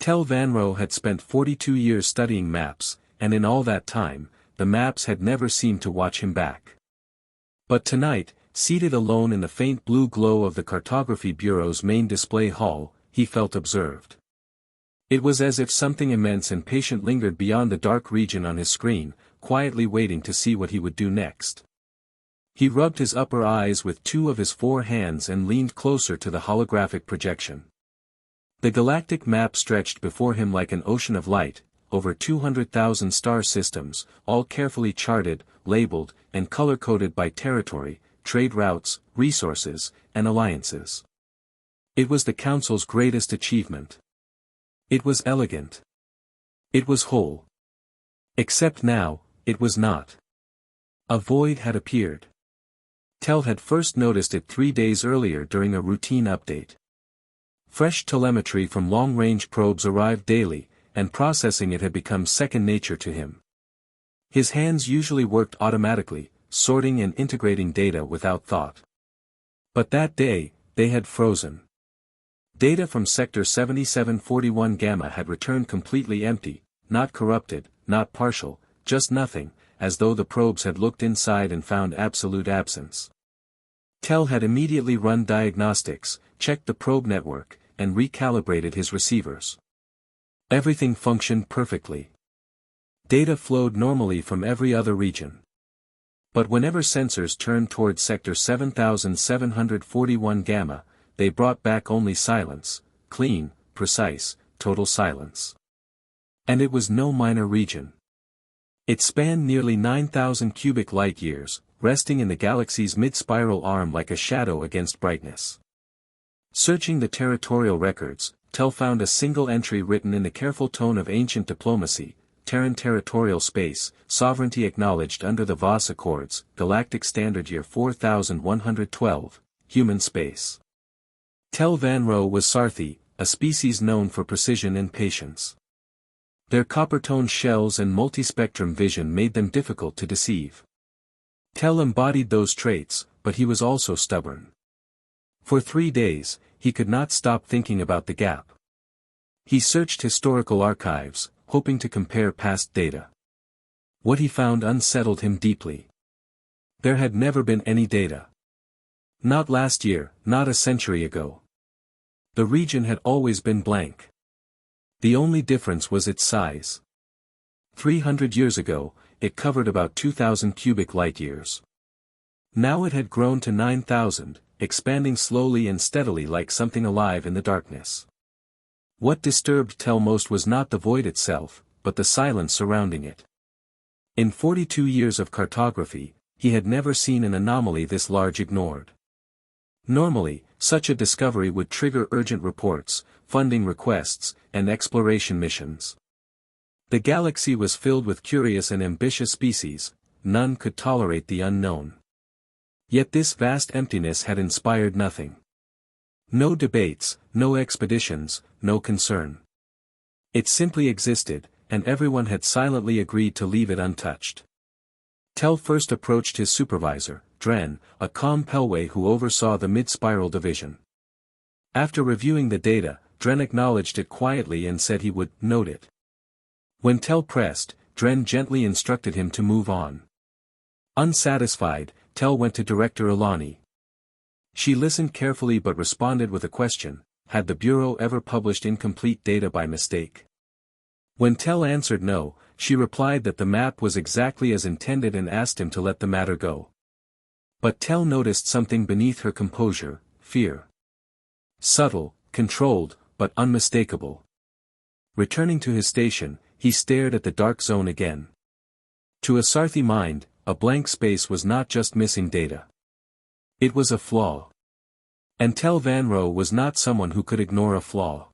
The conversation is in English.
Tel Vanro had spent 42 years studying maps, and in all that time, the maps had never seemed to watch him back. But tonight, seated alone in the faint blue glow of the Cartography Bureau's main display hall, he felt observed. It was as if something immense and patient lingered beyond the dark region on his screen, quietly waiting to see what he would do next. He rubbed his upper eyes with two of his four hands and leaned closer to the holographic projection. The galactic map stretched before him like an ocean of light, over 200,000 star systems, all carefully charted, labeled, and color-coded by territory, trade routes, resources, and alliances. It was the Council's greatest achievement. It was elegant. It was whole. Except now, it was not. A void had appeared. Tel had first noticed it 3 days earlier during a routine update. Fresh telemetry from long-range probes arrived daily, and processing it had become second nature to him. His hands usually worked automatically, sorting and integrating data without thought. But that day, they had frozen. Data from Sector 7741 Gamma had returned completely empty, not corrupted, not partial, just nothing, as though the probes had looked inside and found absolute absence. Tel had immediately run diagnostics, checked the probe network, and recalibrated his receivers. Everything functioned perfectly. Data flowed normally from every other region. But whenever sensors turned toward Sector 7741 Gamma, they brought back only silence, clean, precise, total silence. And it was no minor region. It spanned nearly 9,000 cubic light-years, resting in the galaxy's mid-spiral arm like a shadow against brightness. Searching the territorial records, Tel found a single entry written in the careful tone of ancient diplomacy: Terran territorial space, sovereignty acknowledged under the Voss Accords, Galactic Standard Year 4112, human space. Tel Vanro was Sarthi, a species known for precision and patience. Their copper-toned shells and multispectrum vision made them difficult to deceive. Tel embodied those traits, but he was also stubborn. For 3 days, he could not stop thinking about the gap. He searched historical archives, hoping to compare past data. What he found unsettled him deeply. There had never been any data. Not last year, not a century ago. The region had always been blank. The only difference was its size. 300 years ago, it covered about 2,000 cubic light-years. Now it had grown to 9,000, expanding slowly and steadily like something alive in the darkness. What disturbed Tel most was not the void itself, but the silence surrounding it. In 42 years of cartography, he had never seen an anomaly this large ignored. Normally, such a discovery would trigger urgent reports, funding requests, and exploration missions. The galaxy was filled with curious and ambitious species, none could tolerate the unknown. Yet this vast emptiness had inspired nothing. No debates, no expeditions, no concern. It simply existed, and everyone had silently agreed to leave it untouched. Tel first approached his supervisor, Dren, a calm Pelway who oversaw the mid-spiral division. After reviewing the data, Dren acknowledged it quietly and said he would note it. When Tel pressed, Dren gently instructed him to move on. Unsatisfied, Tel went to Director Ilani. She listened carefully but responded with a question: had the Bureau ever published incomplete data by mistake? When Tel answered no, she replied that the map was exactly as intended and asked him to let the matter go. But Tel noticed something beneath her composure: fear. Subtle, controlled, but unmistakable. Returning to his station, he stared at the dark zone again. To a Sarthi mind, a blank space was not just missing data. It was a flaw. And Tel Vanro was not someone who could ignore a flaw.